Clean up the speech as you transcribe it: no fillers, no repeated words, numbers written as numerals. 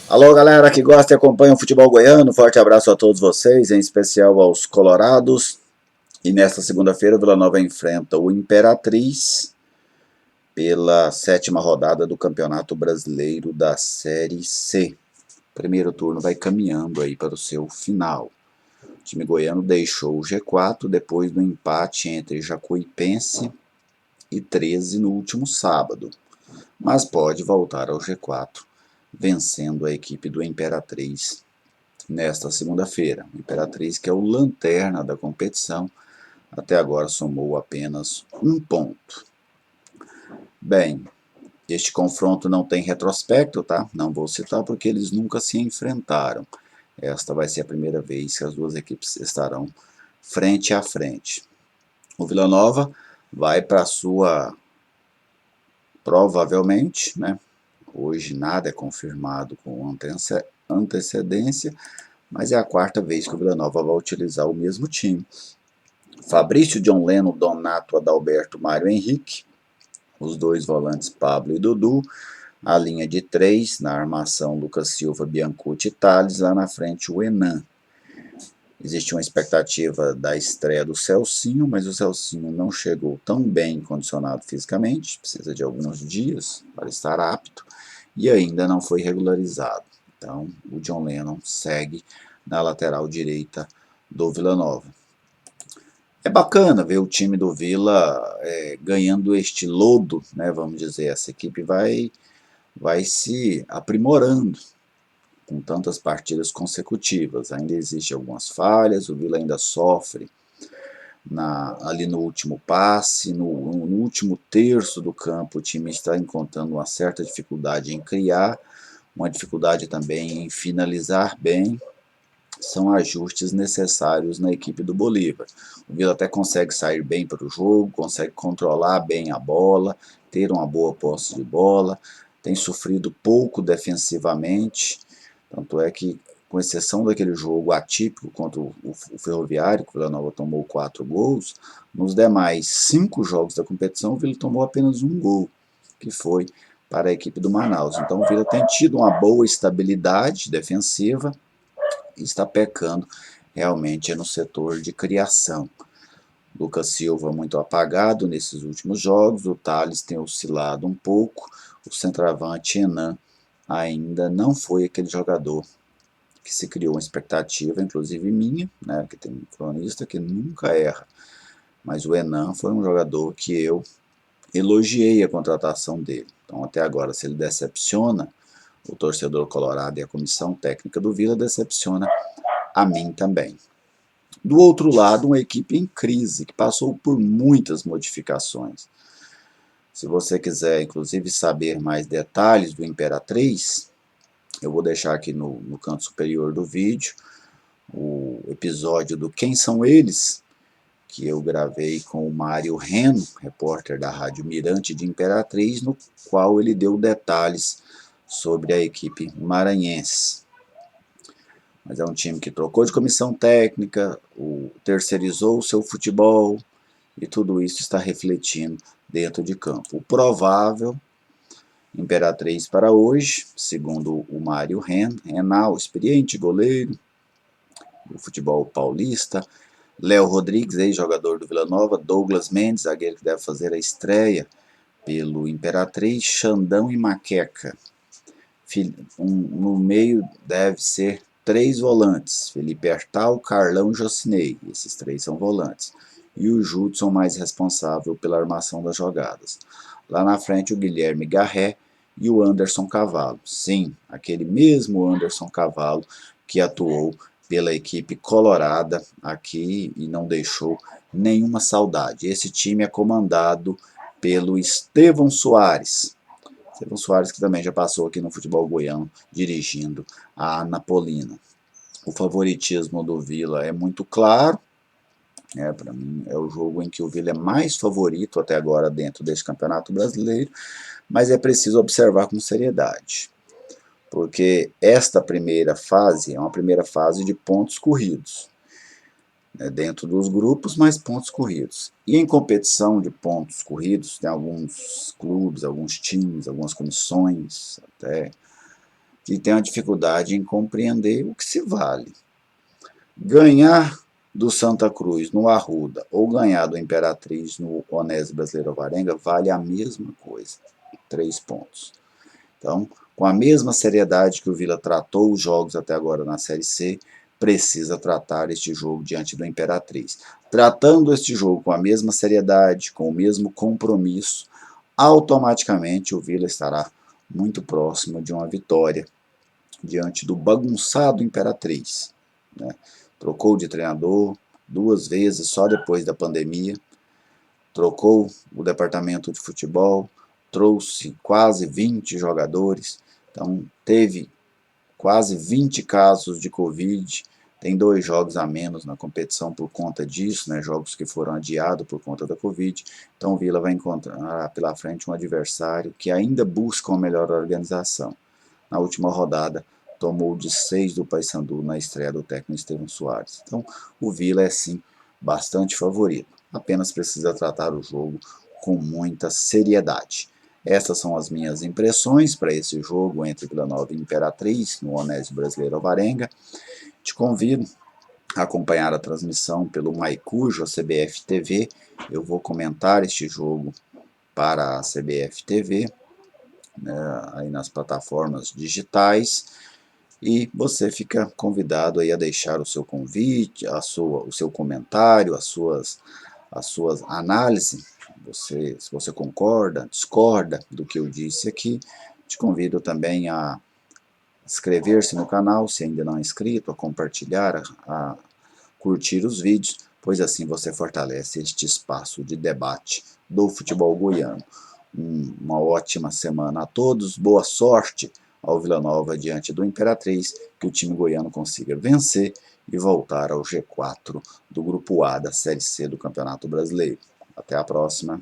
Alô, galera que gosta e acompanha o futebol goiano, forte abraço a todos vocês, em especial aos colorados. E nesta segunda-feira, o Vila Nova enfrenta o Imperatriz pela 7ª rodada do Campeonato Brasileiro da Série C. O primeiro turno vai caminhando aí para o seu final. O time goiano deixou o G4 depois do empate entre Jacuipense e 13 no último sábado, mas pode voltar ao G4, vencendo a equipe do Imperatriz nesta segunda-feira. O Imperatriz, que é o lanterna da competição, até agora somou apenas 1 ponto. Bem, este confronto não tem retrospecto, tá? Não vou citar porque eles nunca se enfrentaram. Esta vai ser a primeira vez que as duas equipes estarão frente a frente. O Vila Nova vai para a sua, provavelmente, né? Hoje nada é confirmado com antecedência, mas é a 4ª vez que o Vila Nova vai utilizar o mesmo time. Fabrício, John Leno, Donato, Adalberto, Mário Henrique, os dois volantes Pablo e Dudu, a linha de 3, na armação Lucas Silva, Biancucci e Tales, lá na frente o Enan. Existe uma expectativa da estreia do Celcinho, mas o Celcinho não chegou tão bem condicionado fisicamente, precisa de alguns dias para estar apto, e ainda não foi regularizado. Então o John Lennon segue na lateral direita do Vila Nova. É bacana ver o time do Vila ganhando este lodo, né, vamos dizer, essa equipe vai se aprimorando com tantas partidas consecutivas. Ainda existem algumas falhas, o Vila ainda sofre ali no último passe, no último terço do campo o time está encontrando uma certa dificuldade em criar, uma dificuldade também em finalizar bem. São ajustes necessários na equipe do Bolívar. O Vila até consegue sair bem para o jogo, consegue controlar bem a bola, ter uma boa posse de bola, tem sofrido pouco defensivamente, tanto é que, com exceção daquele jogo atípico contra o Ferroviário, que o Vila Nova tomou 4 gols, nos demais 5 jogos da competição o Vila tomou apenas 1 gol, que foi para a equipe do Manaus. Então o Vila tem tido uma boa estabilidade defensiva, está pecando realmente no setor de criação. Lucas Silva muito apagado nesses últimos jogos, o Tales tem oscilado um pouco, o centroavante Enan ainda não foi aquele jogador que se criou uma expectativa, inclusive minha, né, que tem um cronista que nunca erra, mas o Enan foi um jogador que eu elogiei a contratação dele. Então até agora, se ele decepciona o torcedor colorado e a comissão técnica do Vila, decepciona a mim também. Do outro lado, uma equipe em crise, que passou por muitas modificações. Se você quiser, inclusive, saber mais detalhes do Imperatriz, eu vou deixar aqui no canto superior do vídeo o episódio do Quem São Eles, que eu gravei com o Mário Reno, repórter da Rádio Mirante de Imperatriz, no qual ele deu detalhes sobre a equipe maranhense. Mas é um time que trocou de comissão técnica, terceirizou o seu futebol, e tudo isso está refletindo dentro de campo. O provável Imperatriz para hoje, segundo o Mário Renal, experiente goleiro do futebol paulista, Léo Rodrigues, ex-jogador do Vila Nova, Douglas Mendes, zagueiro que deve fazer a estreia pelo Imperatriz, Xandão e Maqueca. No meio deve ser 3 volantes, Felipe Artal, Carlão e Jocinei, esses 3 são volantes, e o Judson mais responsável pela armação das jogadas. Lá na frente o Guilherme Garré e o Anderson Cavalo, sim, aquele mesmo Anderson Cavalo que atuou pela equipe colorada aqui e não deixou nenhuma saudade. Esse time é comandado pelo Estevão Soares, que também já passou aqui no futebol goiano, dirigindo a Anapolina. O favoritismo do Vila é muito claro, para mim é o jogo em que o Vila é mais favorito até agora dentro deste campeonato brasileiro, mas é preciso observar com seriedade, porque esta primeira fase é uma primeira fase de pontos corridos. né, dentro dos grupos, mais pontos corridos. E em competição de pontos corridos, tem alguns clubes, alguns times, algumas comissões até, que têm uma dificuldade em compreender o que se vale. Ganhar do Santa Cruz no Arruda ou ganhar do Imperatriz no Onésio Brasileiro Alvarenga vale a mesma coisa, 3 pontos. Então, com a mesma seriedade que o Vila tratou os jogos até agora na Série C, precisa tratar este jogo diante do Imperatriz. Tratando este jogo com a mesma seriedade, com o mesmo compromisso, automaticamente o Vila estará muito próximo de uma vitória diante do bagunçado Imperatriz, né? Trocou de treinador 2 vezes só depois da pandemia, trocou o departamento de futebol, trouxe quase 20 jogadores, então teve quase 20 casos de Covid, tem 2 jogos a menos na competição por conta disso, né, jogos que foram adiados por conta da Covid, então o Vila vai encontrar pela frente um adversário que ainda busca uma melhor organização. Na última rodada, tomou de 6 do Paysandu na estreia do técnico Estevão Soares. Então, o Vila é sim bastante favorito, apenas precisa tratar o jogo com muita seriedade. Essas são as minhas impressões para esse jogo entre Vila Nova e Imperatriz, no Onésio Brasileiro Alvarenga. Te convido a acompanhar a transmissão pelo Maicujo, a CBF TV. Eu vou comentar este jogo para a CBF TV, né, aí nas plataformas digitais, e você fica convidado aí a deixar o seu convite, o seu comentário, as suas análises. Se você concorda, discorda do que eu disse aqui, te convido também a inscrever-se no canal, se ainda não é inscrito, a compartilhar, a curtir os vídeos, pois assim você fortalece este espaço de debate do futebol goiano. Uma ótima semana a todos, boa sorte ao Vila Nova diante do Imperatriz, que o time goiano consiga vencer e voltar ao G4 do Grupo A da Série C do Campeonato Brasileiro. Até a próxima.